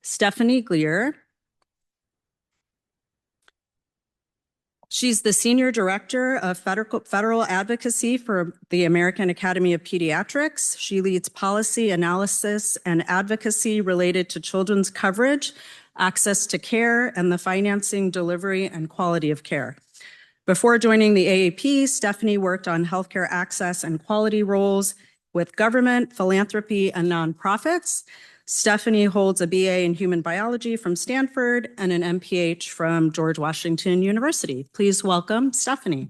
Stephanie Glier. She's the Senior Director of Federal Advocacy for the American Academy of Pediatrics. She leads policy analysis and advocacy related to children's coverage, access to care, and the financing, delivery, and quality of care. Before joining the AAP, Stephanie worked on healthcare access and quality roles with government, philanthropy, and nonprofits. Stephanie holds a BA in human biology from Stanford and an MPH from George Washington University. Please welcome Stephanie.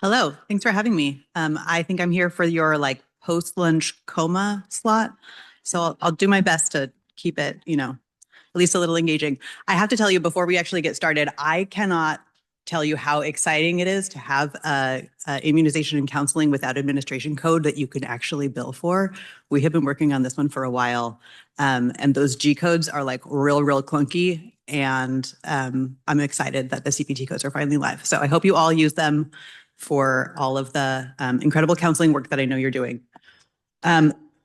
Hello, thanks for having me. I think I'm here for your post-lunch coma slot. So I'll do my best to keep it, at least a little engaging. I have to tell you before we actually get started, I cannot tell you how exciting it is to have a immunization and counseling without administration code that you can actually bill for. We have been working on this one for a while, and those G codes are real clunky. And I'm excited that the CPT codes are finally live. So I hope you all use them for all of the incredible counseling work that I know you're doing.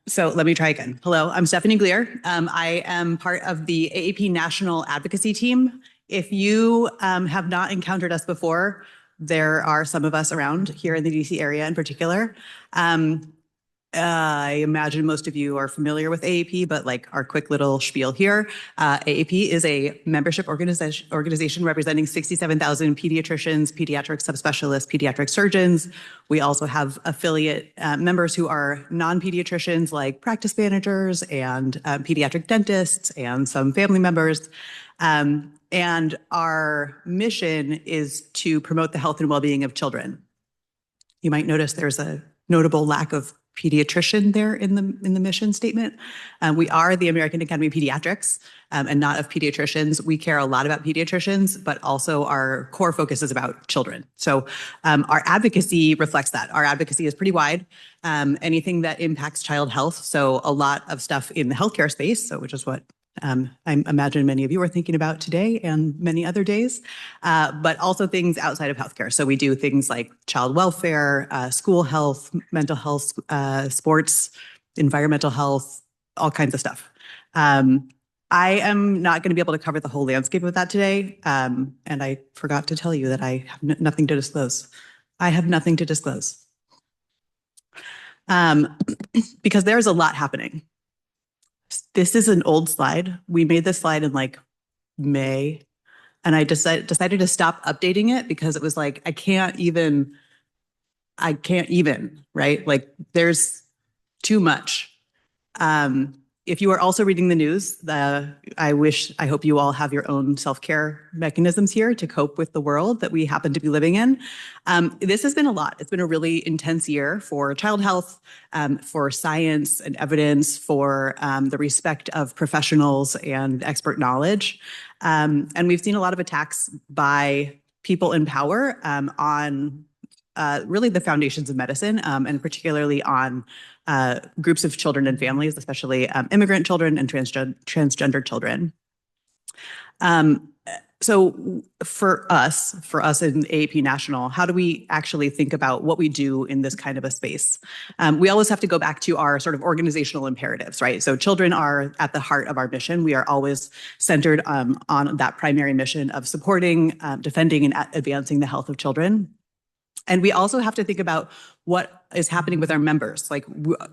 So let me try again. Hello, I'm Stephanie Glier. I am part of the AAP National Advocacy Team. If you have not encountered us before, there are some of us around here in the DC area in particular. I imagine most of you are familiar with AAP, but our quick little spiel here. AAP is a membership organization representing 67,000 pediatricians, pediatric subspecialists, pediatric surgeons. We also have affiliate members who are non-pediatricians like practice managers and pediatric dentists and some family members. And our mission is to promote the health and well-being of children. You might notice there's a notable lack of pediatrician there in the mission statement. We are the American Academy of Pediatrics and not of pediatricians. We care a lot about pediatricians, but also our core focus is about children. So our advocacy reflects that. Our advocacy is pretty wide. Anything that impacts child health. So a lot of stuff in the healthcare space, which is what I imagine many of you are thinking about today and many other days, but also things outside of healthcare. So we do things like child welfare, school health, mental health, sports, environmental health, all kinds of stuff. I am not going to be able to cover the whole landscape of that today. And I forgot to tell you that I have nothing to disclose. I have nothing to disclose. Because there's a lot happening. This is an old slide. We made this slide in May, and I decided to stop updating it because it was I can't even, right? There's too much. If you are also reading the news, I hope you all have your own self-care mechanisms here to cope with the world that we happen to be living in. This has been a lot. It's been a really intense year for child health, for science and evidence, for the respect of professionals and expert knowledge. And we've seen a lot of attacks by people in power on really the foundations of medicine, and particularly on groups of children and families, especially immigrant children and transgender children. So for us in AAP National, how do we actually think about what we do in this kind of a space? We always have to go back to our sort of organizational imperatives, right? So children are at the heart of our mission. We are always centered on that primary mission of supporting, defending, and advancing the health of children. And we also have to think about what is happening with our members.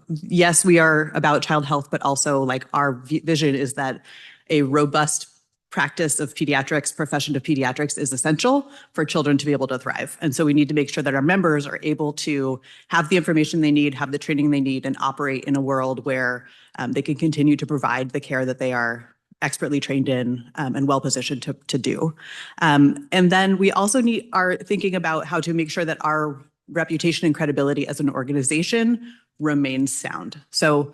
Yes, we are about child health, but also our vision is that a robust practice of pediatrics, profession of pediatrics is essential for children to be able to thrive. And so we need to make sure that our members are able to have the information they need, have the training they need, and operate in a world where they can continue to provide the care that they are expertly trained in and well-positioned to do. And then we also are thinking about how to make sure that our reputation and credibility as an organization remains sound. So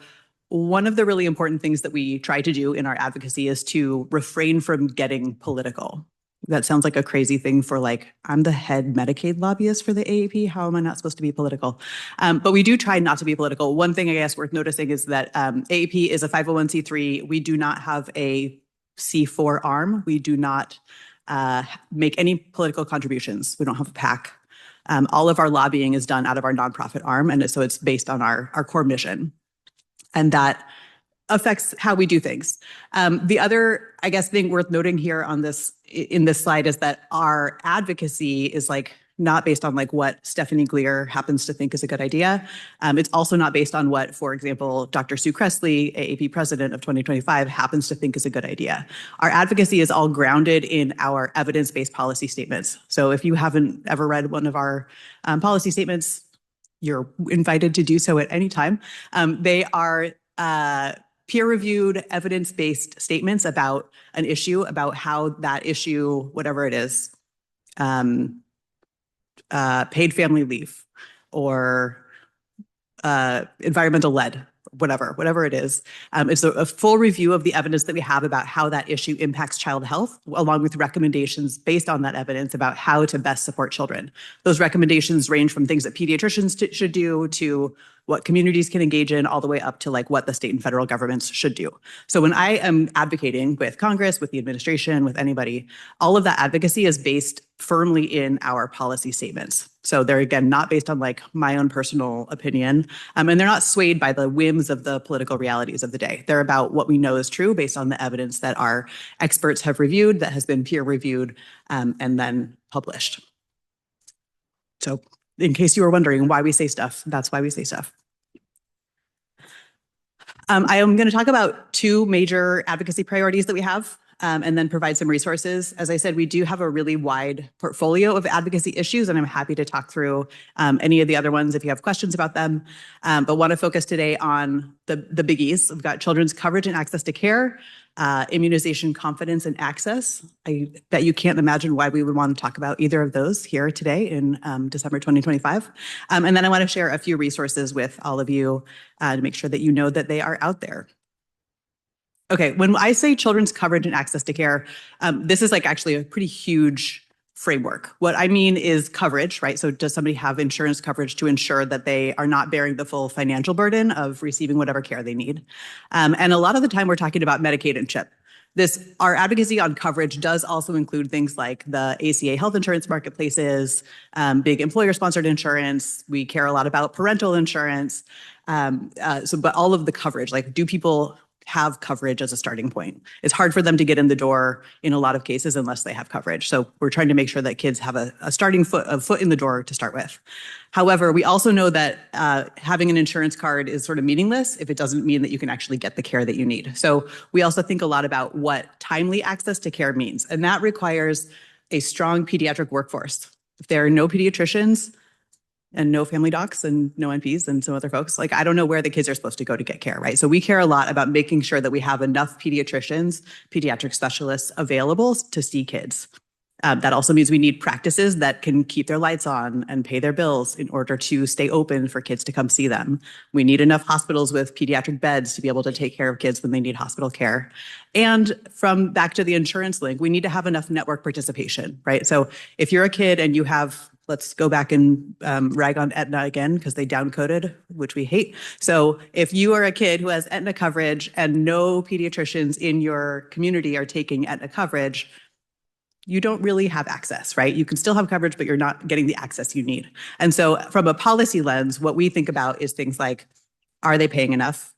one of the really important things that we try to do in our advocacy is to refrain from getting political. That sounds like a crazy thing for I'm the head Medicaid lobbyist for the AAP. How am I not supposed to be political? But we do try not to be political. One thing I guess worth noticing is that AAP is a 501c3. We do not have a C4 arm. We do not make any political contributions. We don't have a PAC. All of our lobbying is done out of our nonprofit arm, and so it's based on our core mission. And that affects how we do things. The other, I guess, thing worth noting here on this in this slide is that our advocacy is like not based on like what Stephanie Glier happens to think is a good idea. It's also not based on what, for example, Dr. Sue Cressley, AAP president of 2025, happens to think is a good idea. Our advocacy is all grounded in our evidence-based policy statements. So if you haven't ever read one of our policy statements, you're invited to do so at any time. They are peer-reviewed, evidence-based statements about an issue, about how that issue, whatever it is, paid family leave or environmental lead, whatever it is. It's a full review of the evidence that we have about how that issue impacts child health, along with recommendations based on that evidence about how to best support children. Those recommendations range from things that pediatricians should do to what communities can engage in, all the way up to like what the state and federal governments should do. So when I am advocating with Congress, with the administration, with anybody, all of that advocacy is based firmly in our policy statements. So they're, again, not based on like my own personal opinion, and they're not swayed by the whims of the political realities of the day. They're about what we know is true based on the evidence that our experts have reviewed, that has been peer reviewed, and then published. So in case you were wondering why we say stuff, that's why we say stuff. I am going to talk about two major advocacy priorities that we have, and then provide some resources. As I said, we do have a really wide portfolio of advocacy issues, and I'm happy to talk through any of the other ones if you have questions about them. But want to focus today on the biggies. We've got children's coverage and access to care, immunization confidence and access. I bet you can't imagine why we would want to talk about either of those here today in December 2025. And then I want to share a few resources with all of you to make sure that you know that they are out there. Okay, when I say children's coverage and access to care, this is like actually a pretty huge framework. What I mean is coverage, right? So does somebody have insurance coverage to ensure that they are not bearing the full financial burden of receiving whatever care they need? And a lot of the time we're talking about Medicaid and CHIP. Our advocacy on coverage does also include things like the ACA health insurance marketplaces, big employer-sponsored insurance. We care a lot about parental insurance. But all of the coverage, like, do people have coverage as a starting point? It's hard for them to get in the door in a lot of cases unless they have coverage. So we're trying to make sure that kids have a starting foot in the door to start with. However, we also know that having an insurance card is sort of meaningless if it doesn't mean that you can actually get the care that you need. So we also think a lot about what timely access to care means, and that requires a strong pediatric workforce. If there are no pediatricians and no family docs and no NPs and some other folks, like, I don't know where the kids are supposed to go to get care, right? So we care a lot about making sure that we have enough pediatricians, pediatric specialists available to see kids. That also means we need practices that can keep their lights on and pay their bills in order to stay open for kids to come see them. We need enough hospitals with pediatric beds to be able to take care of kids when they need hospital care. And from back to the insurance link, we need to have enough network participation, right? So if you're a kid and you have, let's go back and rag on Aetna again because they downcoded, which we hate. So if you are a kid who has Aetna coverage and no pediatricians in your community are taking Aetna coverage, you don't really have access, right? You can still have coverage, but you're not getting the access you need. And so from a policy lens, what we think about is things like, are they paying enough?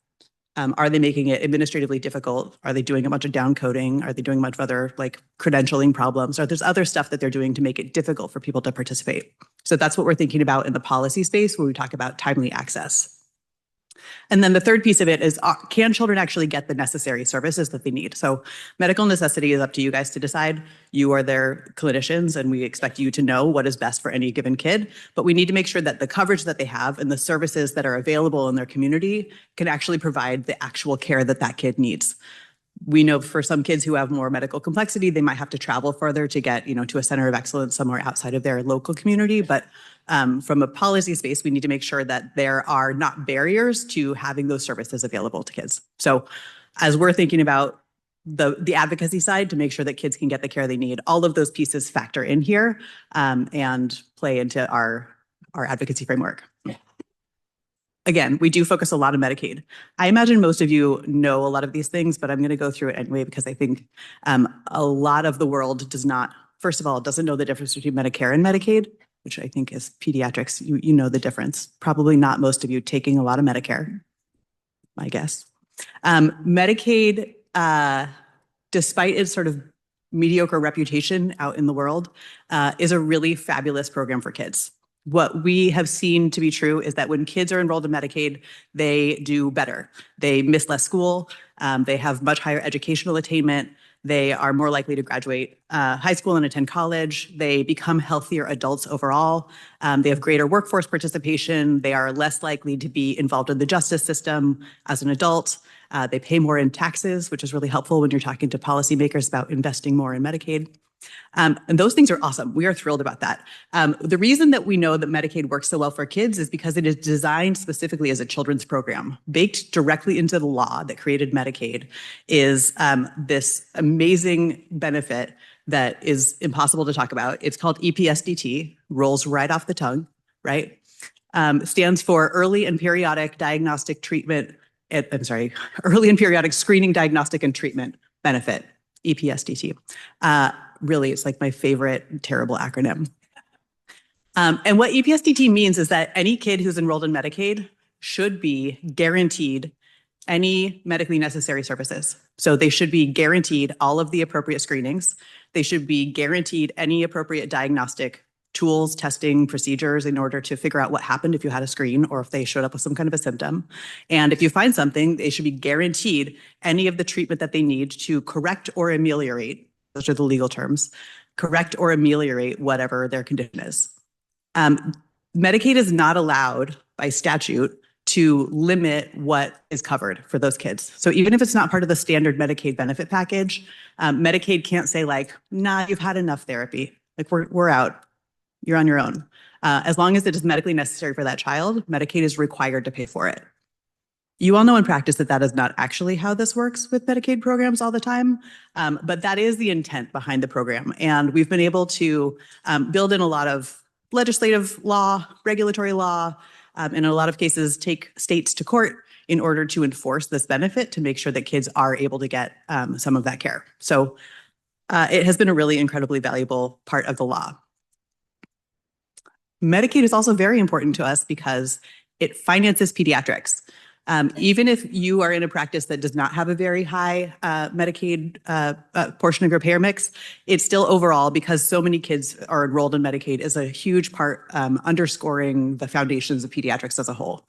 Are they making it administratively difficult? Are they doing a bunch of downcoding? Are they doing a bunch of other like credentialing problems? Or there's other stuff that they're doing to make it difficult for people to participate. So that's what we're thinking about in the policy space when we talk about timely access. And then the third piece of it is, can children actually get the necessary services that they need? So medical necessity is up to you guys to decide. You are their clinicians, and we expect you to know what is best for any given kid. But we need to make sure that the coverage that they have and the services that are available in their community can actually provide the actual care that that kid needs. We know for some kids who have more medical complexity, they might have to travel further to get, to a center of excellence somewhere outside of their local community. But from a policy space, we need to make sure that there are not barriers to having those services available to kids. So as we're thinking about the advocacy side to make sure that kids can get the care they need, all of those pieces factor in here and play into our advocacy framework. Again, we do focus a lot on Medicaid. I imagine most of you know a lot of these things, but I'm going to go through it anyway because I think a lot of the world does not, first of all, doesn't know the difference between Medicare and Medicaid. which I think is pediatrics, you know the difference. Probably not most of you taking a lot of Medicare, my guess. Medicaid, despite its sort of mediocre reputation out in the world, is a really fabulous program for kids. What we have seen to be true is that when kids are enrolled in Medicaid, they do better. They miss less school. They have much higher educational attainment. They are more likely to graduate high school and attend college. They become healthier adults overall. They have greater workforce participation. They are less likely to be involved in the justice system as an adult. They pay more in taxes, which is really helpful when you're talking to policymakers about investing more in Medicaid. And those things are awesome. We are thrilled about that. The reason that we know that Medicaid works so well for kids is because it is designed specifically as a children's program. Baked directly into the law that created Medicaid is this amazing benefit that is impossible to talk about. It's called EPSDT, rolls right off the tongue, right? Stands for Early and Periodic Diagnostic Treatment, Early and Periodic Screening, Diagnostic, and Treatment Benefit, EPSDT. Really, it's like my favorite terrible acronym. And what EPSDT means is that any kid who's enrolled in Medicaid should be guaranteed any medically necessary services. So they should be guaranteed all of the appropriate screenings. They should be guaranteed any appropriate diagnostic tools, testing, procedures in order to figure out what happened if you had a screen or if they showed up with some kind of a symptom. And if you find something, they should be guaranteed any of the treatment that they need to correct or ameliorate, those are the legal terms, correct or ameliorate whatever their condition is. Medicaid is not allowed by statute to limit what is covered for those kids. So even if it's not part of the standard Medicaid benefit package, Medicaid can't say like, nah, you've had enough therapy. Like we're out, you're on your own. As long as it is medically necessary for that child, Medicaid is required to pay for it. You all know in practice that that is not actually how this works with Medicaid programs all the time, but that is the intent behind the program. And we've been able to build in a lot of legislative law, regulatory law, in a lot of cases take states to court in order to enforce this benefit to make sure that kids are able to get some of that care. So it has been a really incredibly valuable part of the law. Medicaid is also very important to us because it finances pediatrics. Even if you are in a practice that does not have a very high Medicaid portion of your payer mix, it's still overall, because so many kids are enrolled in Medicaid, is a huge part underscoring the foundations of pediatrics as a whole.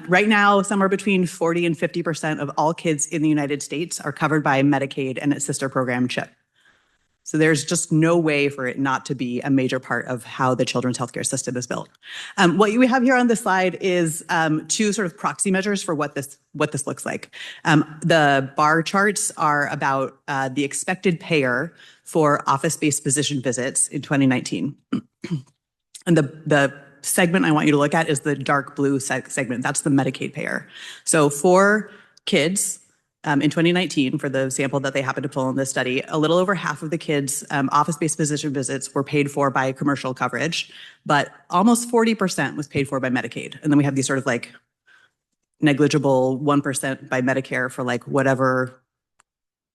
Right now, somewhere between 40 and 50% of all kids in the United States are covered by Medicaid and its sister program, CHIP. So there's just no way for it not to be a major part of how the children's healthcare system is built. What we have here on this slide is two sort of proxy measures for what this looks like. The bar charts are about the expected payer for office-based physician visits in 2019. And the segment I want you to look at is the dark blue segment. That's the Medicaid payer. So for kids, in 2019, for the sample that they happened to pull in this study, a little over half of the kids' office-based physician visits were paid for by commercial coverage, but almost 40% was paid for by Medicaid. And then we have these sort of like negligible 1% by Medicare for like whatever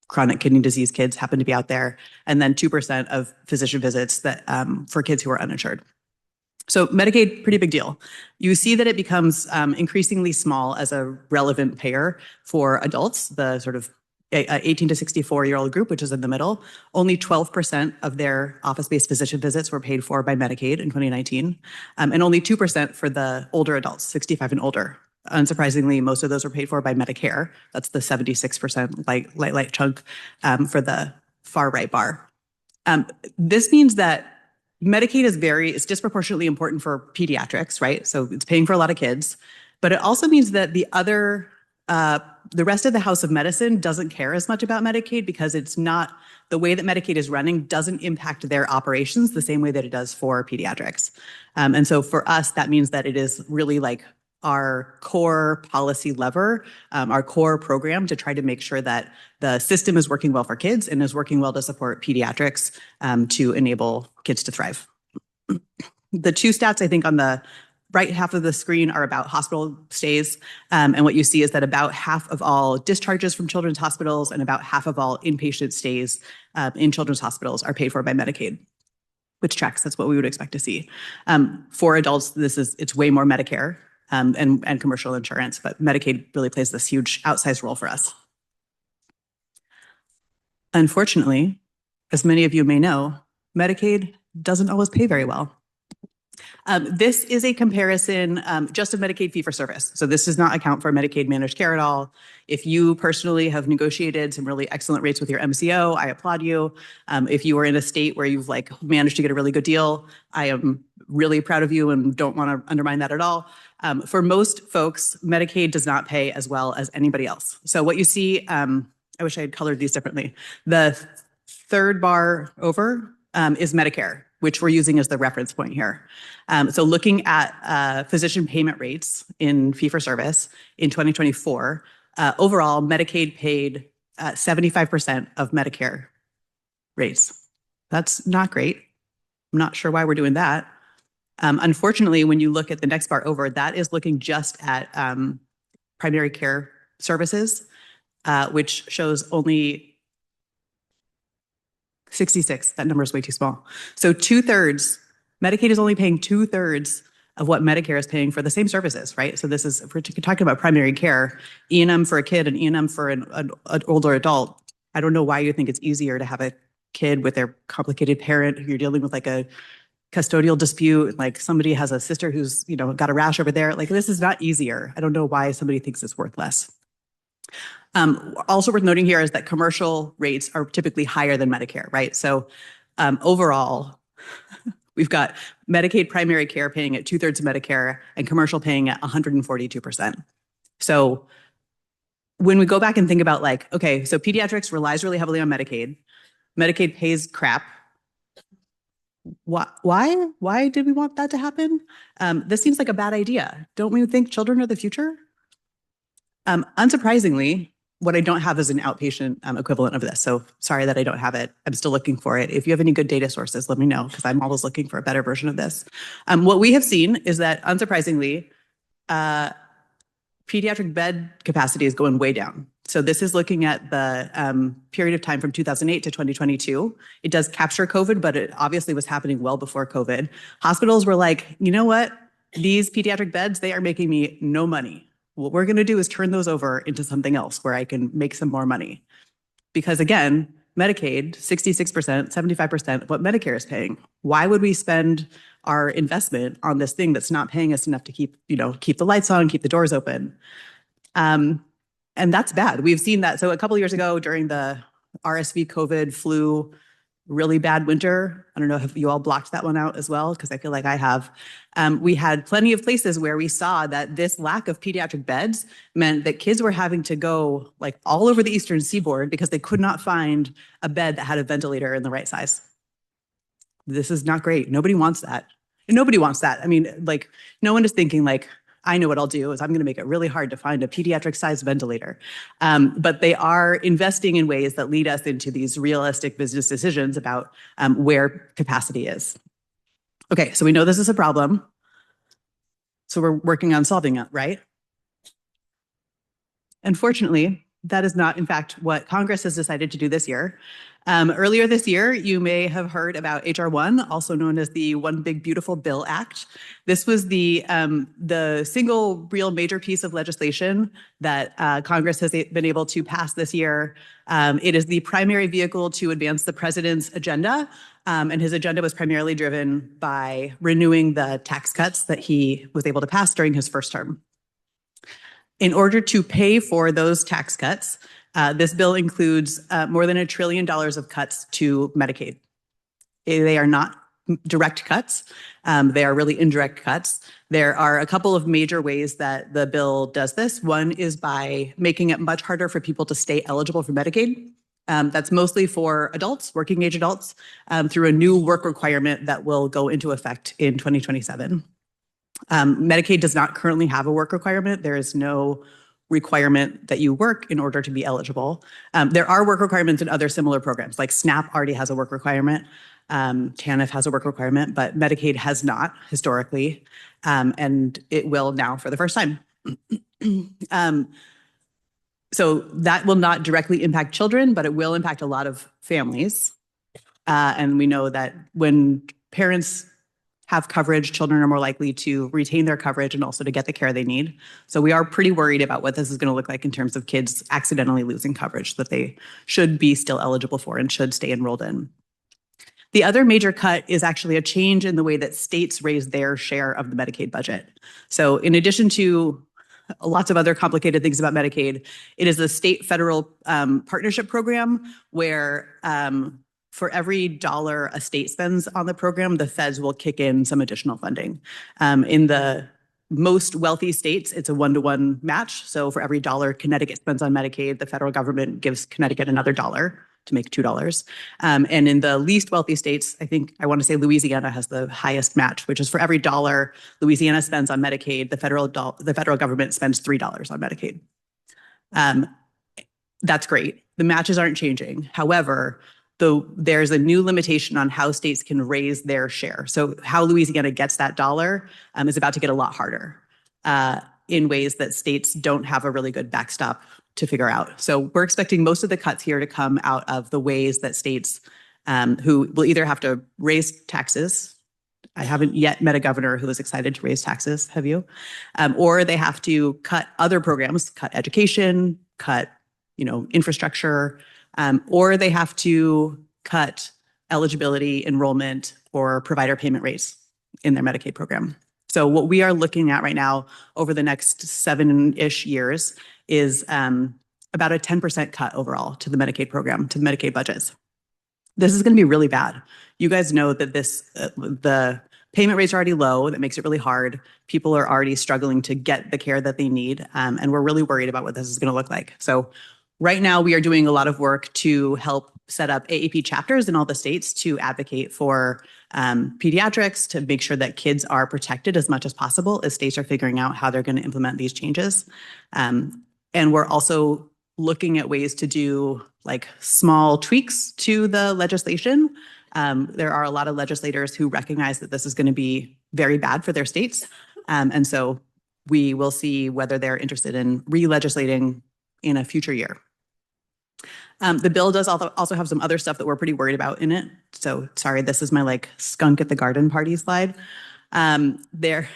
chronic kidney disease kids happen to be out there, and then 2% of physician visits that for kids who are uninsured. So Medicaid, pretty big deal. You see that it becomes increasingly small as a relevant payer for adults, the sort of 18 to 64-year-old group, which is in the middle. Only 12% of their office-based physician visits were paid for by Medicaid in 2019, and only 2% for the older adults, 65 and older. Unsurprisingly, most of those were paid for by Medicare. That's the 76% light chunk for the far right bar. This means that Medicaid is disproportionately important for pediatrics, right? So it's paying for a lot of kids, but it also means that the rest of the House of Medicine doesn't care as much about Medicaid because it's not, the way that Medicaid is running doesn't impact their operations the same way that it does for pediatrics. And so for us, that means that it is really like our core policy lever, our core program to try to make sure that the system is working well for kids and is working well to support pediatrics to enable kids to thrive. The two stats I think on the right half of the screen are about hospital stays. And what you see is that about half of all discharges from children's hospitals and about half of all inpatient stays in children's hospitals are paid for by Medicaid, which tracks. That's what we would expect to see. For adults, it's way more Medicare and commercial insurance, but Medicaid really plays this huge outsized role for us. Unfortunately, as many of you may know, Medicaid doesn't always pay very well. This is a comparison just of Medicaid fee-for-service. So this does not account for Medicaid managed care at all. If you personally have negotiated some really excellent rates with your MCO, I applaud you. If you are in a state where you've managed to get a really good deal, I am really proud of you and don't want to undermine that at all. For most folks, Medicaid does not pay as well as anybody else. So what you see, I wish I had colored these differently. The third bar over is Medicare, which we're using as the reference point here. So looking at physician payment rates in fee-for-service in 2024, overall, Medicaid paid 75% of Medicare rates. That's not great. I'm not sure why we're doing that. Unfortunately, when you look at the next bar over, that is looking just at primary care services, which shows only 66. That number is way too small. So 2/3, Medicaid is only paying 2/3 of what Medicare is paying for the same services, right? So this is, if we're talking about primary care, E&M for a kid and E&M for an older adult. I don't know why you think it's easier to have a kid with their complicated parent who you're dealing with a custodial dispute, somebody has a sister who's, got a rash over there. This is not easier. I don't know why somebody thinks it's worth less. Also worth noting here is that commercial rates are typically higher than Medicare, right? So overall, we've got Medicaid primary care paying at 2/3 of Medicare and commercial paying at 142%. So when we go back and think about okay, so pediatrics relies really heavily on Medicaid. Medicaid pays crap. Why did we want that to happen? This seems like a bad idea. Don't we think children are the future? Unsurprisingly, what I don't have is an outpatient equivalent of this. So sorry that I don't have it. I'm still looking for it. If you have any good data sources, let me know, because I'm always looking for a better version of this. What we have seen is that, unsurprisingly, pediatric bed capacity is going way down. So this is looking at the period of time from 2008 to 2022. It does capture COVID, but it obviously was happening well before COVID. Hospitals were like, you know what? These pediatric beds, they are making me no money. What we're going to do is turn those over into something else where I can make some more money. Because again, Medicaid, 66%, 75% of what Medicare is paying. Why would we spend our investment on this thing that's not paying us enough to keep the lights on, keep the doors open? And that's bad. We've seen that. So a couple of years ago during the RSV, COVID, flu, really bad winter. I don't know if you all blocked that one out as well, because I feel like I have. We had plenty of places where we saw that this lack of pediatric beds meant that kids were having to go all over the Eastern Seaboard because they could not find a bed that had a ventilator in the right size. This is not great. Nobody wants that. Nobody wants that. I mean, no one is thinking I know what I'll do is I'm going to make it really hard to find a pediatric-sized ventilator. But they are investing in ways that lead us into these realistic business decisions about where capacity is. Okay, so we know this is a problem. So we're working on solving it, right? Unfortunately, that is not, in fact, what Congress has decided to do this year. Earlier this year, you may have heard about H.R. 1, also known as the One Big Beautiful Bill Act. This was the single real major piece of legislation that Congress has been able to pass this year. It is the primary vehicle to advance the president's agenda, and his agenda was primarily driven by renewing the tax cuts that he was able to pass during his first term. In order to pay for those tax cuts, this bill includes more than $1 trillion of cuts to Medicaid. They are not direct cuts. They are really indirect cuts. There are a couple of major ways that the bill does this. One is by making it much harder for people to stay eligible for Medicaid. That's mostly for adults, working age adults, through a new work requirement that will go into effect in 2027. Medicaid does not currently have a work requirement. There is no requirement that you work in order to be eligible. There are work requirements in other similar programs, like SNAP already has a work requirement, TANF has a work requirement, but Medicaid has not historically, and it will now for the first time. So that will not directly impact children, but it will impact a lot of families. And we know that when parents have coverage, children are more likely to retain their coverage and also to get the care they need. So we are pretty worried about what this is going to look like in terms of kids accidentally losing coverage that they should be still eligible for and should stay enrolled in. The other major cut is actually a change in the way that states raise their share of the Medicaid budget. So in addition to lots of other complicated things about Medicaid, it is a state-federal partnership program where for every dollar a state spends on the program, the feds will kick in some additional funding. In the most wealthy states, it's a one-to-one match. So for every dollar Connecticut spends on Medicaid, the federal government gives Connecticut another dollar to make $2. And in the least wealthy states, I want to say Louisiana has the highest match, which is for every dollar Louisiana spends on Medicaid, the federal government spends $3 on Medicaid. That's great. The matches aren't changing. However, there's a new limitation on how states can raise their share. So how Louisiana gets that dollar is about to get a lot harder in ways that states don't have a really good backstop to figure out. So we're expecting most of the cuts here to come out of the ways that states who will either have to raise taxes. I haven't yet met a governor who is excited to raise taxes, have you? Or they have to cut other programs, cut education, cut infrastructure, or they have to cut eligibility, enrollment, or provider payment rates in their Medicaid program. So what we are looking at right now over the next 7-ish years is about a 10% cut overall to the Medicaid program, to the Medicaid budgets. This is going to be really bad. You guys know that the payment rates are already low. That makes it really hard. People are already struggling to get the care that they need. And we're really worried about what this is going to look like. So right now, we are doing a lot of work to help set up AAP chapters in all the states to advocate for pediatrics, to make sure that kids are protected as much as possible as states are figuring out how they're going to implement these changes. And we're also looking at ways to do like small tweaks to the legislation. There are a lot of legislators who recognize that this is going to be very bad for their states. And so we will see whether they're interested in re-legislating in a future year. The bill does also have some other stuff that we're pretty worried about in it. So sorry, this is my like skunk at the garden party slide. There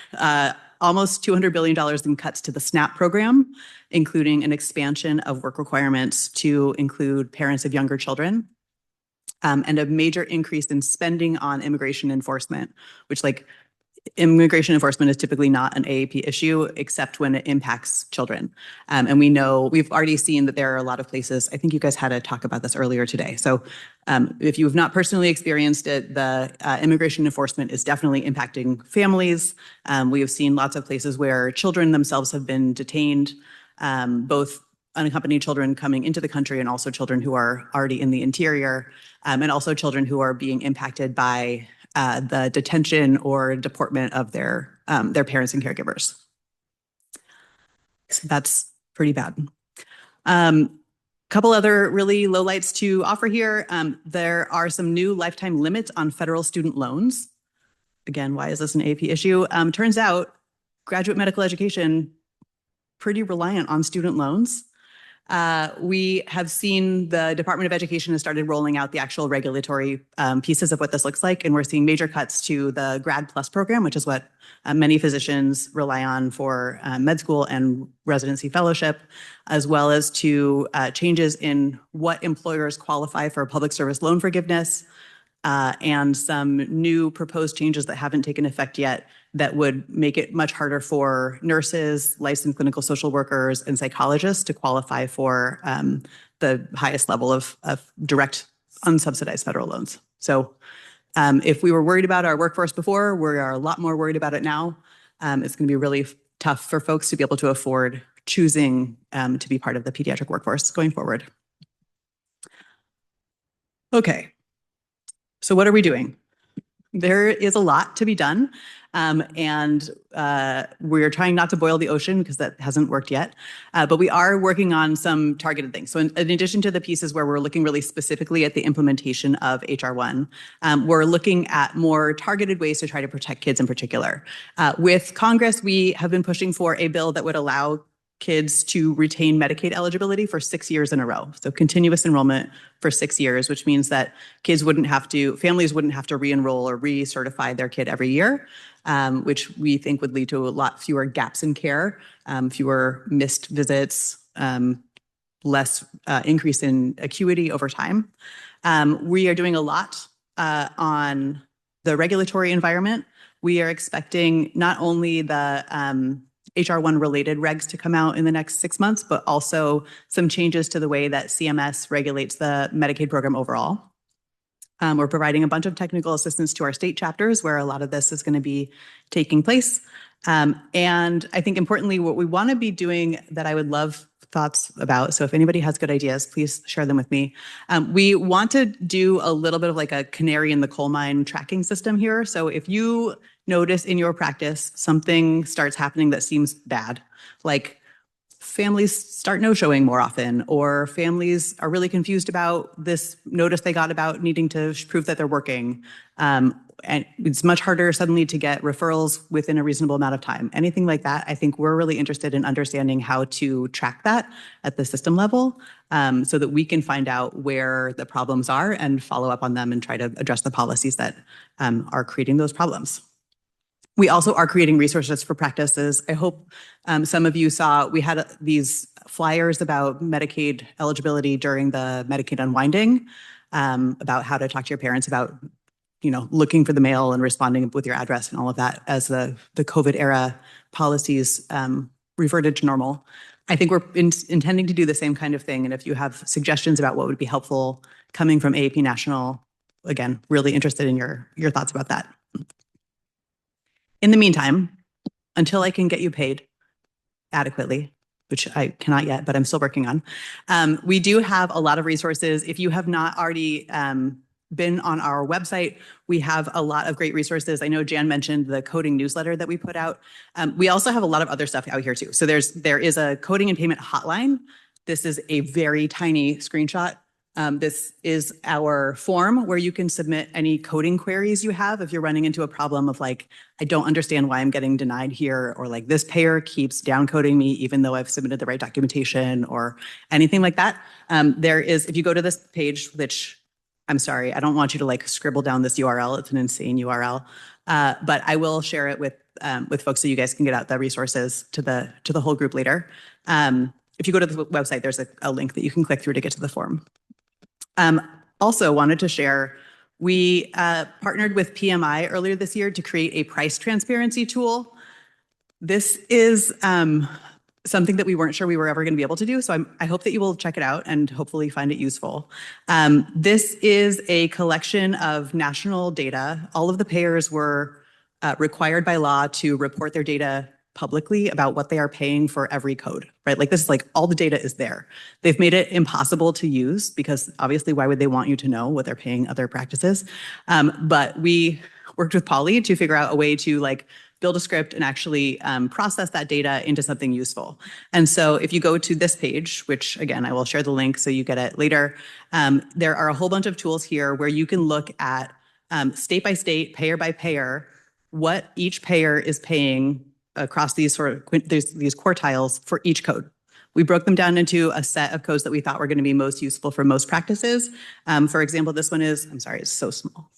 almost $200 billion in cuts to the SNAP program, including an expansion of work requirements to include parents of younger children, and a major increase in spending on immigration enforcement, which immigration enforcement is typically not an AAP issue, except when it impacts children. And we've already seen that there are a lot of places, I think you guys had a talk about this earlier today. So if you have not personally experienced it, the immigration enforcement is definitely impacting families. We have seen lots of places where children themselves have been detained, both unaccompanied children coming into the country and also children who are already in the interior, and also children who are being impacted by the detention or deportment of their parents and caregivers. So that's pretty bad. Couple other really lowlights to offer here. There are some new lifetime limits on federal student loans. Again, why is this an AP issue? Turns out graduate medical education, pretty reliant on student loans. We have seen the Department of Education has started rolling out the actual regulatory pieces of what this looks like, and we're seeing major cuts to the Grad Plus program, which is what many physicians rely on for med school and residency fellowship, as well as to changes in what employers qualify for public service loan forgiveness, and some new proposed changes that haven't taken effect yet that would make it much harder for nurses, licensed clinical social workers, and psychologists to qualify for the highest level of direct unsubsidized federal loans. So if we were worried about our workforce before, we are a lot more worried about it now. It's going to be really tough for folks to be able to afford choosing to be part of the pediatric workforce going forward. Okay, so what are we doing? There is a lot to be done, and we're trying not to boil the ocean because that hasn't worked yet, but we are working on some targeted things. So in addition to the pieces where we're looking really specifically at the implementation of HR1, we're looking at more targeted ways to try to protect kids in particular. With Congress, we have been pushing for a bill that would allow kids to retain Medicaid eligibility for 6 years in a row. So continuous enrollment for 6 years, which means that families wouldn't have to re-enroll or recertify their kid every year, which we think would lead to a lot fewer gaps in care, fewer missed visits, less increase in acuity over time. We are doing a lot on the regulatory environment. We are expecting not only the HR1 related regs to come out in the next 6 months, but also some changes to the way that CMS regulates the Medicaid program overall. We're providing a bunch of technical assistance to our state chapters where a lot of this is going to be taking place. And I think importantly, what we want to be doing that I would love thoughts about, so if anybody has good ideas, please share them with me. We want to do a little bit of like a canary in the coal mine tracking system here. So if you notice in your practice something starts happening that seems bad, like families start no-showing more often, or families are really confused about this notice they got about needing to prove that they're working, and it's much harder suddenly to get referrals within a reasonable amount of time. Anything like that, I think we're really interested in understanding how to track that at the system level, so that we can find out where the problems are and follow up on them and try to address the policies that are creating those problems. We also are creating resources for practices. I hope some of you saw, we had these flyers about Medicaid eligibility during the Medicaid unwinding, about how to talk to your parents about looking for the mail and responding with your address and all of that as the COVID era policies reverted to normal. I think we're intending to do the same kind of thing. And if you have suggestions about what would be helpful coming from AAP National, again, really interested in your thoughts about that. In the meantime, until I can get you paid adequately, which I cannot yet, but I'm still working on, we do have a lot of resources. If you have not already been on our website, we have a lot of great resources. I know Jan mentioned the coding newsletter that we put out. We also have a lot of other stuff out here too. So there is a coding and payment hotline. This is a very tiny screenshot. This is our form where you can submit any coding queries you have if you're running into a problem of like, I don't understand why I'm getting denied here, or like this payer keeps downcoding me even though I've submitted the right documentation or anything like that. If you go to this page, which I'm sorry, I don't want you to like scribble down this URL. It's an insane URL, but I will share it with folks so you guys can get out the resources to the whole group later. If you go to the website, there's a link that you can click through to get to the form. Also wanted to share, we partnered with PMI earlier this year to create a price transparency tool. This is something that we weren't sure we were ever going to be able to do. So I hope that you will check it out and hopefully find it useful. This is a collection of national data. All of the payers were required by law to report their data publicly about what they are paying for every code, right? Like this is like all the data is there. They've made it impossible to use because obviously why would they want you to know what they're paying other practices? But we worked with Polly to figure out a way to like build a script and actually process that data into something useful. And so if you go to this page, which again, I will share the link so you get it later, there are a whole bunch of tools here where you can look at state by state, payer by payer, what each payer is paying across these these quartiles for each code. We broke them down into a set of codes that we thought were going to be most useful for most practices. For example, this one is, I'm sorry, it's so small.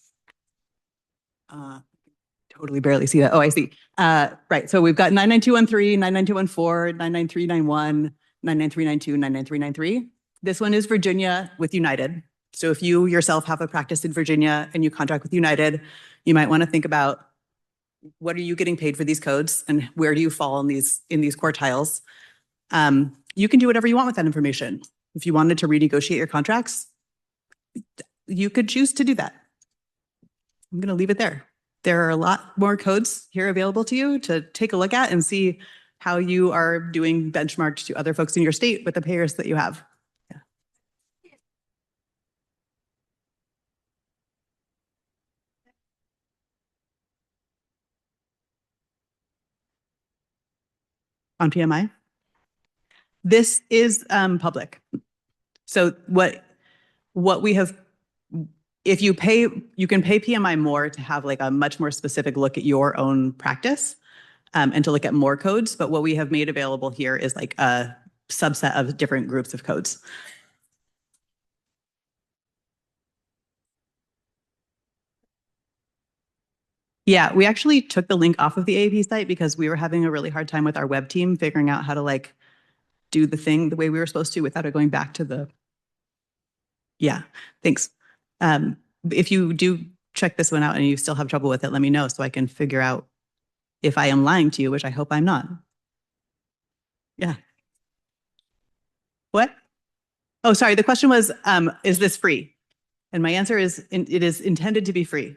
Totally barely see that. Oh, I see. Right, so we've got 99213, 99214, 99391, 99392, 99393. This one is Virginia with United. So if you yourself have a practice in Virginia and you contract with United, you might want to think about what are you getting paid for these codes and where do you fall in these quartiles? You can do whatever you want with that information. If you wanted to renegotiate your contracts, you could choose to do that. I'm going to leave it there. There are a lot more codes here available to you to take a look at and see how you are doing benchmarked to other folks in your state with the payers that you have. Yeah. On PMI. This is public. So what we have, if you pay, you can pay PMI more to have like a much more specific look at your own practice. and to look at more codes. But what we have made available here is like a subset of different groups of codes. Yeah, we actually took the link off of the AAP site because we were having a really hard time with our web team figuring out how to like do the thing the way we were supposed to without it going back to the. Yeah, thanks. If you do check this one out and you still have trouble with it, let me know so I can figure out if I am lying to you, which I hope I'm not. Yeah. What? Oh, sorry. The question was, is this free? And my answer is, it is intended to be free.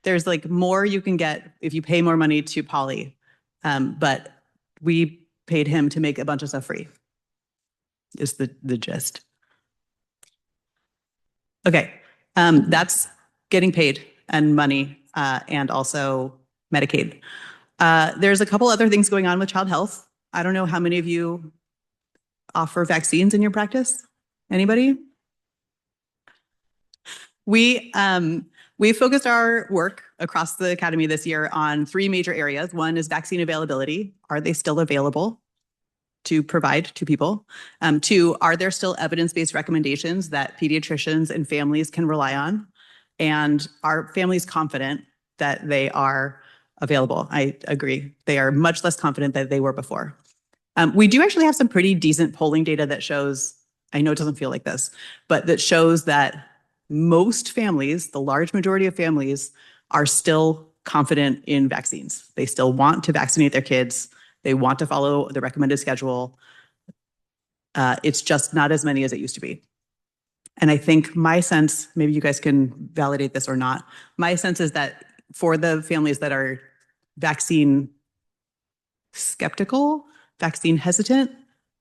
There's like more you can get if you pay more money to Polly, but we paid him to make a bunch of stuff free. Is the gist. Okay, that's getting paid and money, and also Medicaid. There's a couple other things going on with child health. I don't know how many of you offer vaccines in your practice. Anybody? We focused our work across the academy this year on 3 major areas. One is vaccine availability. Are they still available to provide to people? 2, are there still evidence-based recommendations that pediatricians and families can rely on? And are families confident that they are available? I agree. They are much less confident than they were before. We do actually have some pretty decent polling data that shows, I know it doesn't feel like this, but that shows that most families, the large majority of families, are still confident in vaccines. They still want to vaccinate their kids. They want to follow the recommended schedule. It's just not as many as it used to be. And I think my sense, maybe you guys can validate this or not, my sense is that for the families that are vaccine skeptical, vaccine hesitant,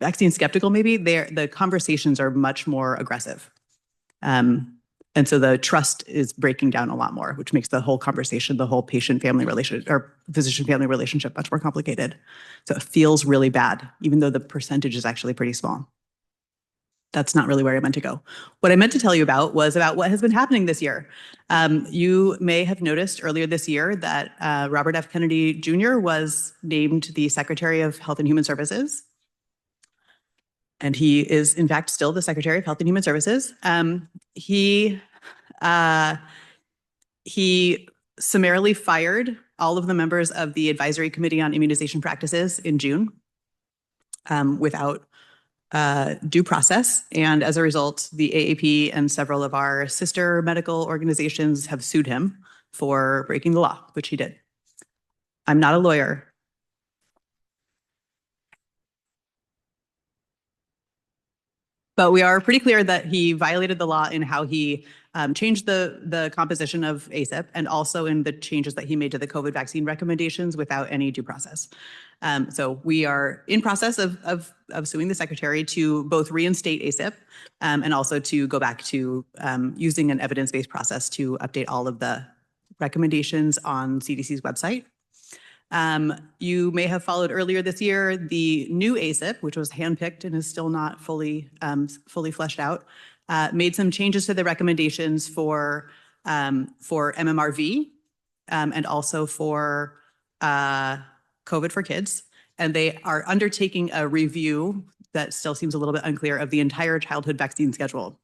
vaccine skeptical maybe, the conversations are much more aggressive. And so the trust is breaking down a lot more, which makes the whole conversation, the whole patient-family relationship or physician-family relationship much more complicated. So it feels really bad, even though the percentage is actually pretty small. That's not really where I meant to go. What I meant to tell you about was about what has been happening this year. You may have noticed earlier this year that Robert F. Kennedy Jr. was named the Secretary of Health and Human Services. And he is, in fact, still the Secretary of Health and Human Services. He summarily fired all of the members of the Advisory Committee on Immunization Practices in June without due process. And as a result, the AAP and several of our sister medical organizations have sued him for breaking the law, which he did. I'm not a lawyer. But we are pretty clear that he violated the law in how he changed the composition of ACIP and also in the changes that he made to the COVID vaccine recommendations without any due process. So we are in process of suing the secretary to both reinstate ACIP and also to go back to using an evidence-based process to update all of the recommendations on CDC's website. You may have followed earlier this year the new ACIP, which was handpicked and is still not fully fleshed out, made some changes to the recommendations for MMRV and also for COVID for kids. And they are undertaking a review that still seems a little bit unclear of the entire childhood vaccine schedule.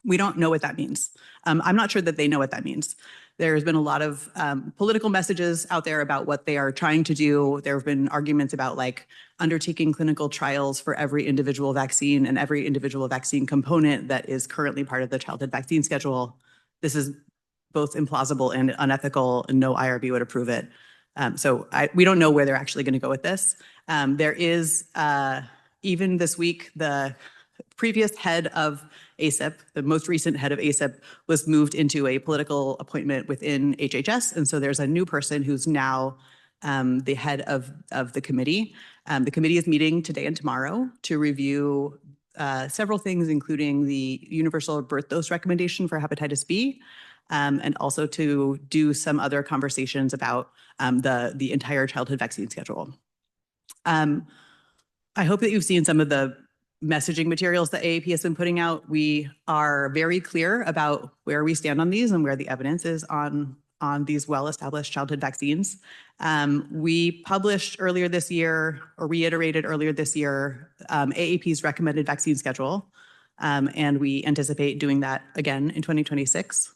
We don't know what that means. I'm not sure that they know what that means. There's been a lot of political messages out there about what they are trying to do. There have been arguments about like undertaking clinical trials for every individual vaccine and every individual vaccine component that is currently part of the childhood vaccine schedule. This is both implausible and unethical, and no IRB would approve it. So we don't know where they're actually going to go with this. There is, even this week, the previous head of ACIP, the most recent head of ACIP, was moved into a political appointment within HHS. And so there's a new person who's now the head of the committee. The committee is meeting today and tomorrow to review several things, including the universal birth dose recommendation for hepatitis B, and also to do some other conversations about the entire childhood vaccine schedule. I hope that you've seen some of the messaging materials that AAP has been putting out. We are very clear about where we stand on these and where the evidence is on on these well-established childhood vaccines. We published earlier this year, or reiterated earlier this year, AAP's recommended vaccine schedule, and we anticipate doing that again in 2026.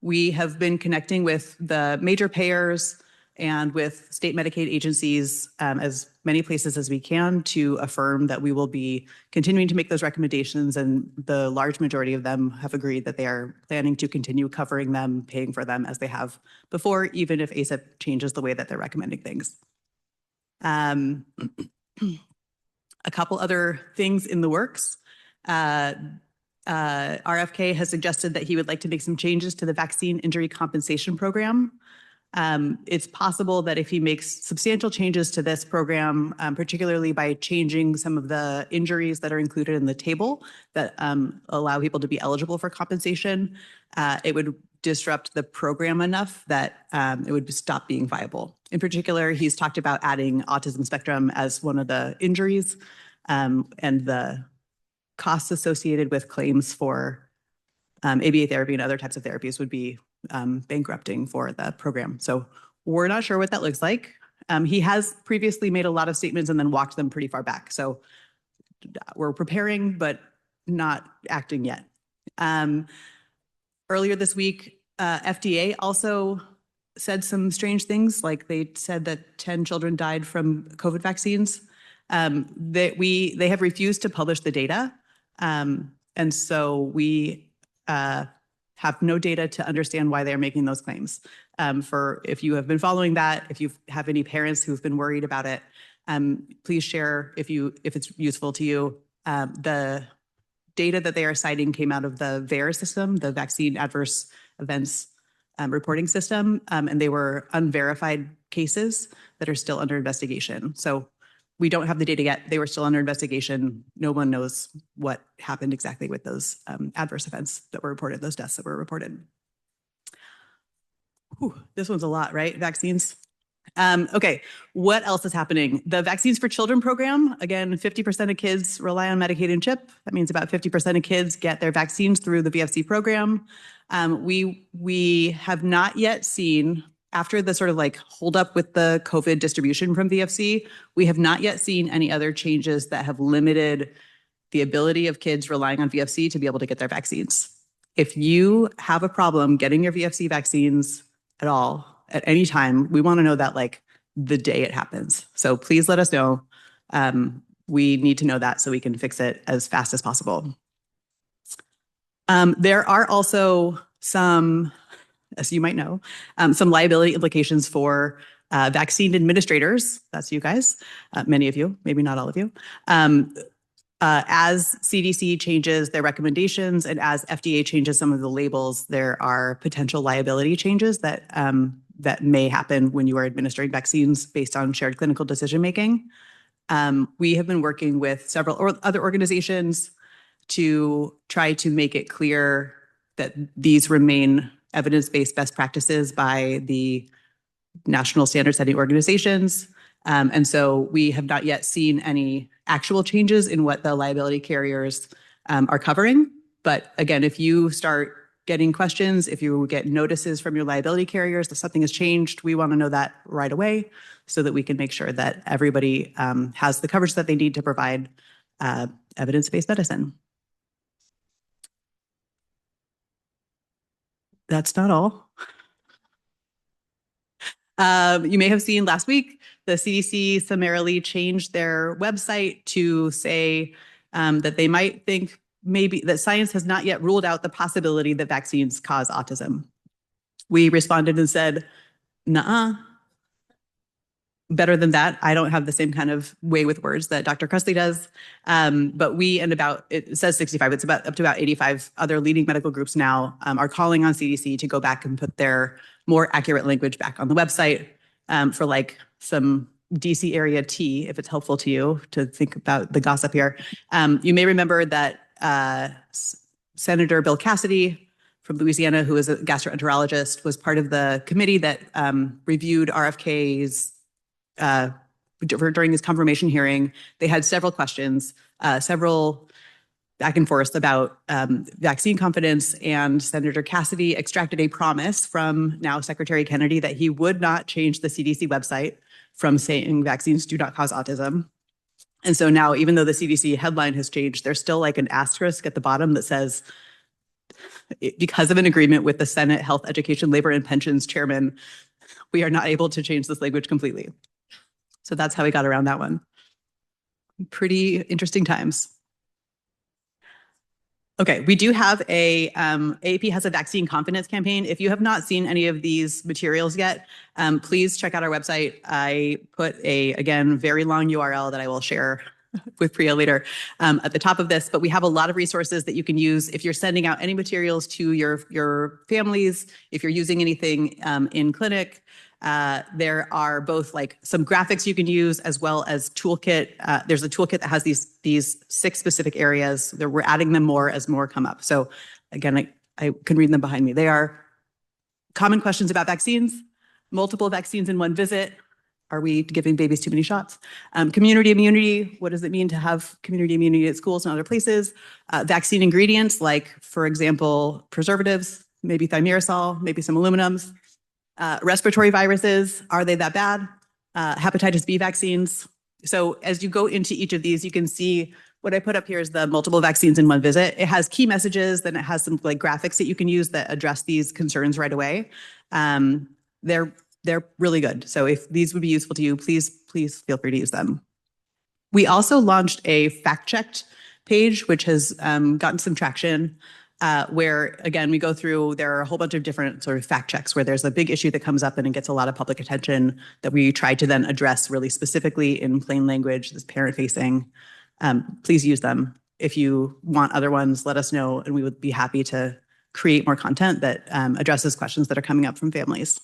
We have been connecting with the major payers and with state Medicaid agencies as many places as we can to affirm that we will be continuing to make those recommendations, and the large majority of them have agreed that they are planning to continue covering them, paying for them as they have before, even if ACIP changes the way that they're recommending things. A couple other things in the works. RFK has suggested that he would like to make some changes to the vaccine injury compensation program. It's possible that if he makes substantial changes to this program, particularly by changing some of the injuries that are included in the table that allow people to be eligible for compensation, it would disrupt the program enough that it would stop being viable. In particular, he's talked about adding autism spectrum as one of the injuries, and the costs associated with claims for ABA therapy and other types of therapies would be bankrupting for the program. So we're not sure what that looks like. He has previously made a lot of statements and then walked them pretty far back. So we're preparing, but not acting yet. Earlier this week, FDA also said some strange things, like they said that 10 children died from COVID vaccines. They have refused to publish the data. And so we have no data to understand why they're making those claims. If you have been following that, if you have any parents who've been worried about it, please share if it's useful to you. The data that they are citing came out of the VAERS system, the Vaccine Adverse Events Reporting System, and they were unverified cases that are still under investigation. So we don't have the data yet. They were still under investigation. No one knows what happened exactly with those adverse events that were reported, those deaths that were reported. Whew, this one's a lot, right? Vaccines. Okay, what else is happening? The Vaccines for Children program, again, 50% of kids rely on Medicaid and CHIP. That means about 50% of kids get their vaccines through the VFC program. We have not yet seen, after the sort of like hold up with the COVID distribution from VFC, we have not yet seen any other changes that have limited the ability of kids relying on VFC to be able to get their vaccines. If you have a problem getting your VFC vaccines at all, at any time, we want to know that like the day it happens. So please let us know. We need to know that so we can fix it as fast as possible. There are also some, as you might know, some liability implications for vaccine administrators. That's you guys, many of you, maybe not all of you. As CDC changes their recommendations and as FDA changes some of the labels, there are potential liability changes that may happen when you are administering vaccines based on shared clinical decision-making. We have been working with several other organizations to try to make it clear that these remain evidence-based best practices by the national standard-setting organizations. And so we have not yet seen any actual changes in what the liability carriers are covering. But again, if you start getting questions, if you get notices from your liability carriers that something has changed, we want to know that right away so that we can make sure that everybody has the coverage that they need to provide evidence-based medicine. That's not all. You may have seen last week, the CDC summarily changed their website to say that they might think maybe that science has not yet ruled out the possibility that vaccines cause autism. We responded and said, nuh-uh. Better than that, I don't have the same kind of way with words that Dr. Cressley does. But we and it says 65, it's up to about 85 other leading medical groups now are calling on CDC to go back and put their more accurate language back on the website for like some DC area tea, if it's helpful to you to think about the gossip here. You may remember that Senator Bill Cassidy from Louisiana, who is a gastroenterologist, was part of the committee that reviewed RFK's during his confirmation hearing. They had several questions. Several back and forth about vaccine confidence, and Senator Cassidy extracted a promise from now Secretary Kennedy that he would not change the CDC website from saying vaccines do not cause autism. And so now, even though the CDC headline has changed, there's still like an asterisk at the bottom that says, because of an agreement with the Senate Health, Education, Labor, and Pensions chairman, we are not able to change this language completely. So that's how we got around that one. Pretty interesting times. Okay, we do have AAP has a vaccine confidence campaign. If you have not seen any of these materials yet, please check out our website. I put again, very long URL that I will share with Priya later at the top of this, but we have a lot of resources that you can use if you're sending out any materials to your families, if you're using anything in clinic. There are both like some graphics you can use as well as toolkit. There's a toolkit that has these 6 specific areas. We're adding them more as more come up. So again, I can read them behind me. They are common questions about vaccines, multiple vaccines in one visit. Are we giving babies too many shots? Community immunity. What does it mean to have community immunity at schools and other places? Vaccine ingredients, like, for example, preservatives, maybe thimerosal, maybe some aluminums. Respiratory viruses, are they that bad? Hepatitis B vaccines. So as you go into each of these, you can see what I put up here is the multiple vaccines in one visit. It has key messages, then it has some like graphics that you can use that address these concerns right away. They're really good. So if these would be useful to you, please feel free to use them. We also launched a fact-checked page, which has gotten some traction. Where, again, we go through, there are a whole bunch of different sort of fact checks where there's a big issue that comes up and it gets a lot of public attention that we try to then address really specifically in plain language, this parent facing. Please use them. If you want other ones, let us know, and we would be happy to create more content that addresses questions that are coming up from families.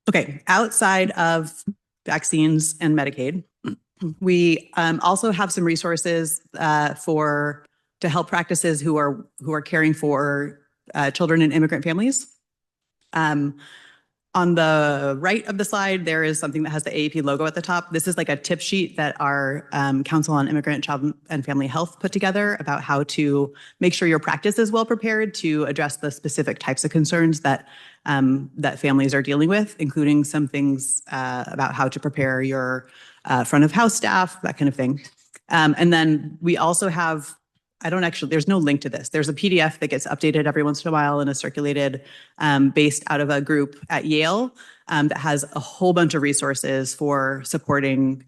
Okay, outside of vaccines and Medicaid, we also have some resources to help practices who are caring for children in immigrant families. On the right of the slide, there is something that has the AAP logo at the top. This is like a tip sheet that our Council on Immigrant, Child, and Family Health put together about how to make sure your practice is well prepared to address the specific types of concerns that families are dealing with, including some things about how to prepare your front of house staff, that kind of thing. And then we also have, there's no link to this. There's a PDF that gets updated every once in a while and is circulated based out of a group at Yale that has a whole bunch of resources for supporting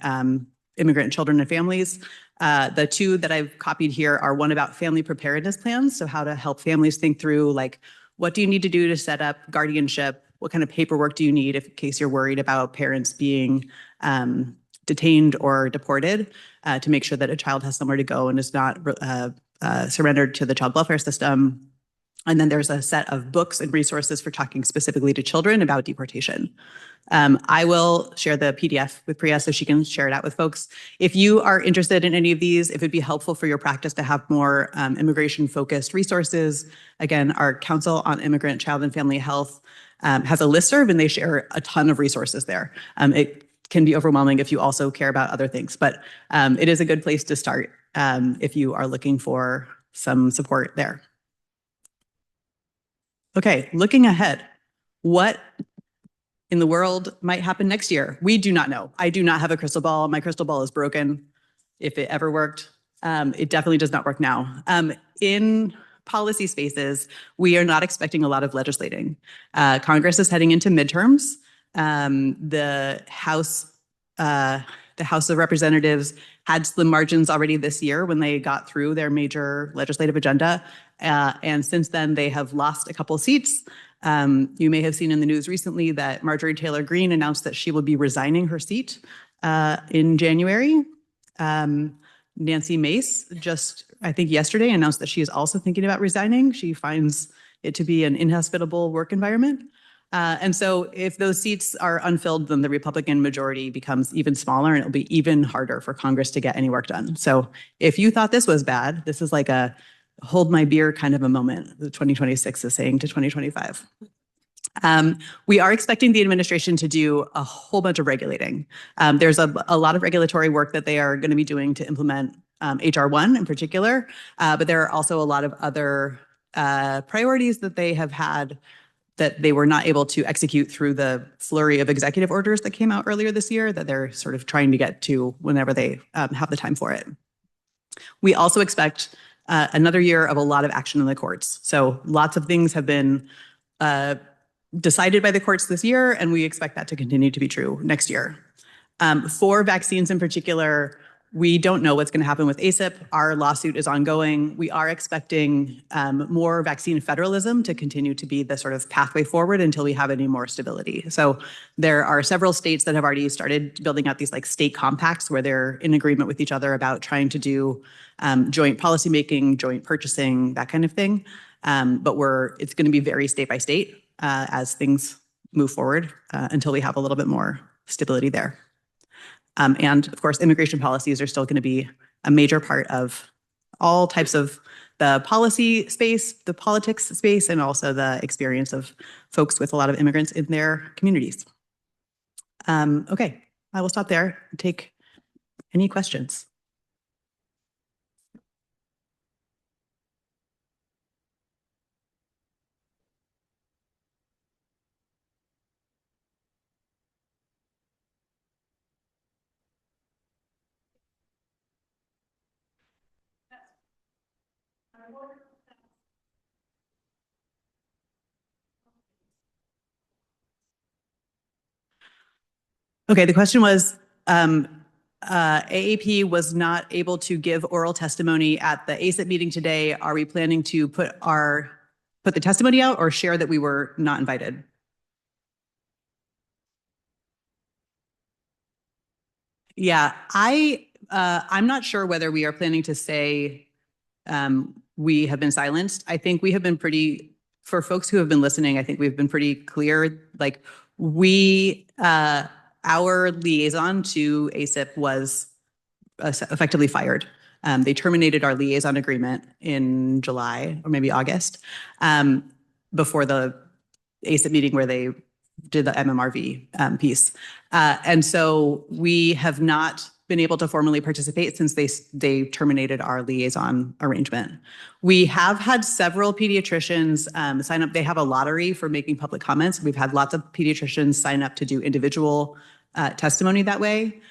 immigrant children and families. The 2 that I've copied here are one about family preparedness plans. So how to help families think through, like, what do you need to do to set up guardianship? What kind of paperwork do you need in case you're worried about parents being detained or deported, to make sure that a child has somewhere to go and is not surrendered to the child welfare system. And then there's a set of books and resources for talking specifically to children about deportation. I will share the PDF with Priya so she can share it out with folks. If you are interested in any of these, if it'd be helpful for your practice to have more immigration-focused resources, again, our Council on Immigrant, Child, and Family Health has a listserv, and they share a ton of resources there. It can be overwhelming if you also care about other things, but it is a good place to start if you are looking for some support there. Okay, looking ahead, what in the world might happen next year? We do not know. I do not have a crystal ball. My crystal ball is broken. If it ever worked, it definitely does not work now. In policy spaces, we are not expecting a lot of legislating. Congress is heading into midterms. The House of Representatives had slim margins already this year when they got through their major legislative agenda. And since then, they have lost a couple seats. You may have seen in the news recently that Marjorie Taylor Greene announced that she will be resigning her seat in January. Nancy Mace just, I think yesterday, announced that she is also thinking about resigning. She finds it to be an inhospitable work environment. And so if those seats are unfilled, then the Republican majority becomes even smaller and it'll be even harder for Congress to get any work done. So if you thought this was bad, this is like a hold my beer kind of a moment, the 2026 is saying to 2025. We are expecting the administration to do a whole bunch of regulating. There's a lot of regulatory work that they are going to be doing to implement HR1 in particular, but there are also a lot of other priorities that they have had that they were not able to execute through the flurry of executive orders that came out earlier this year that they're sort of trying to get to whenever they have the time for it. We also expect another year of a lot of action in the courts. So lots of things have been decided by the courts this year, and we expect that to continue to be true next year. For vaccines in particular, we don't know what's going to happen with ACIP. Our lawsuit is ongoing. We are expecting more vaccine federalism to continue to be the sort of pathway forward until we have any more stability. So there are several states that have already started building out these like state compacts where they're in agreement with each other about trying to do joint policymaking, joint purchasing, that kind of thing. But it's going to be very state by state as things move forward until we have a little bit more stability there. And of course, immigration policies are still going to be a major part of all types of the policy space, the politics space, and also the experience of folks with a lot of immigrants in their communities. Okay, I will stop there and take any questions. Okay, the question was, AAP was not able to give oral testimony at the ACIP meeting today. Are we planning to put the testimony out or share that we were not invited? Yeah, I'm not sure whether we are planning to say we have been silenced. I think we have been for folks who have been listening, I think we've been pretty clear. Like our liaison to ACIP was effectively fired. They terminated our liaison agreement in July or maybe August before the ACIP meeting where they did the MMRV piece. And so we have not been able to formally participate since they terminated our liaison arrangement. We have had several pediatricians sign up. They have a lottery for making public comments. We've had lots of pediatricians sign up to do individual testimony that way.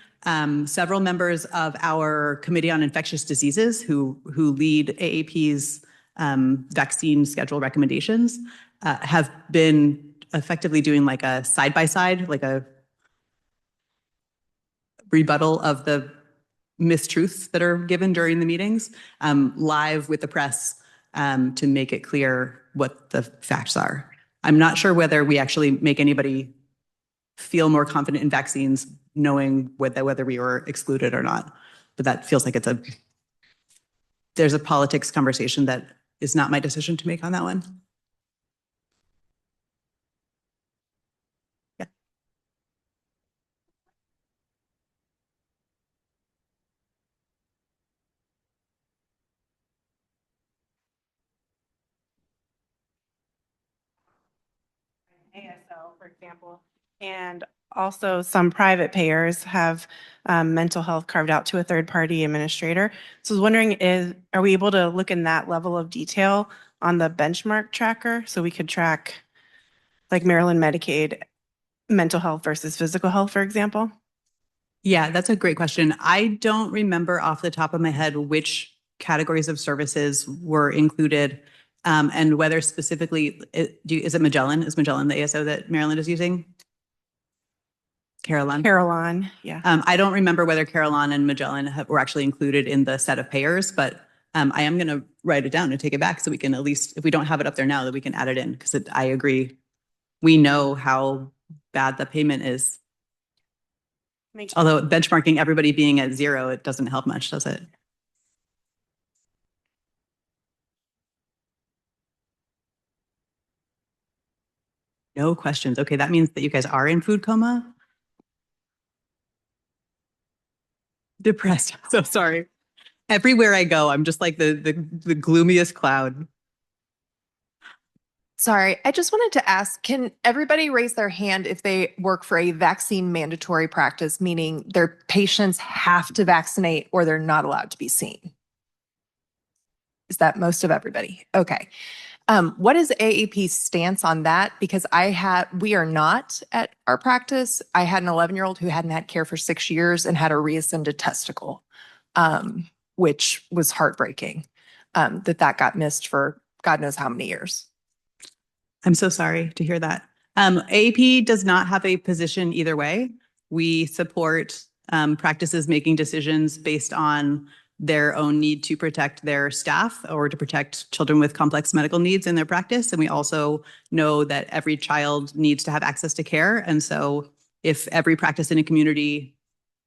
Several members of our Committee on Infectious Diseases who lead AAP's vaccine schedule recommendations have been effectively doing like a side-by-side, like a rebuttal of the mistruths that are given during the meetings, live with the press to make it clear what the facts are. I'm not sure whether we actually make anybody feel more confident in vaccines knowing whether we were excluded or not. But that feels like there's a politics conversation that is not my decision to make on that one. Yeah. ASL, for example, and also some private payers have mental health carved out to a third-party administrator. So I was wondering, are we able to look in that level of detail on the benchmark tracker so we could track like Maryland Medicaid mental health versus physical health, for example? Yeah, that's a great question. I don't remember off the top of my head which categories of services were included and whether specifically, is it Magellan? Is Magellan the ASO that Maryland is using? Carillon, yeah. I don't remember whether Carillon and Magellan were actually included in the set of payers, but I am going to write it down and take it back so we can at least, if we don't have it up there now, that we can add it in because I agree. We know how bad the payment is. Although benchmarking everybody being at 0, it doesn't help much, does it? No questions. Okay, that means that you guys are in food coma. Depressed. So sorry. Everywhere I go, I'm just like the gloomiest cloud. Sorry, I just wanted to ask, can everybody raise their hand if they work for a vaccine mandatory practice, meaning their patients have to vaccinate or they're not allowed to be seen? Is that most of everybody? Okay. What is AAP's stance on that? Because we are not at our practice. I had an 11-year-old who hadn't had care for 6 years and had a reascended testicle, which was heartbreaking, that got missed for God knows how many years. I'm so sorry to hear that. AAP does not have a position either way. We support practices making decisions based on their own need to protect their staff or to protect children with complex medical needs in their practice. And we also know that every child needs to have access to care. And so if every practice in a community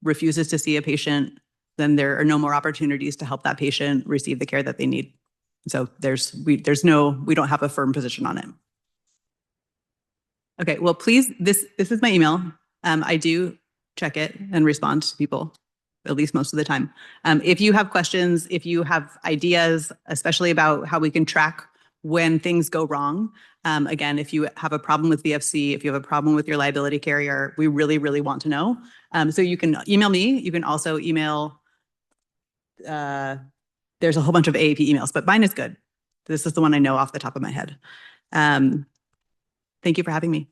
refuses to see a patient, then there are no more opportunities to help that patient receive the care that they need. So we don't have a firm position on it. Okay, well, please, this is my email. I do check it and respond to people, at least most of the time. If you have questions, if you have ideas, especially about how we can track when things go wrong, again, if you have a problem with VFC, if you have a problem with your liability carrier, we really, really want to know. So you can email me. You can also email, there's a whole bunch of AAP emails, but mine is good. This is the one I know off the top of my head. Thank you for having me.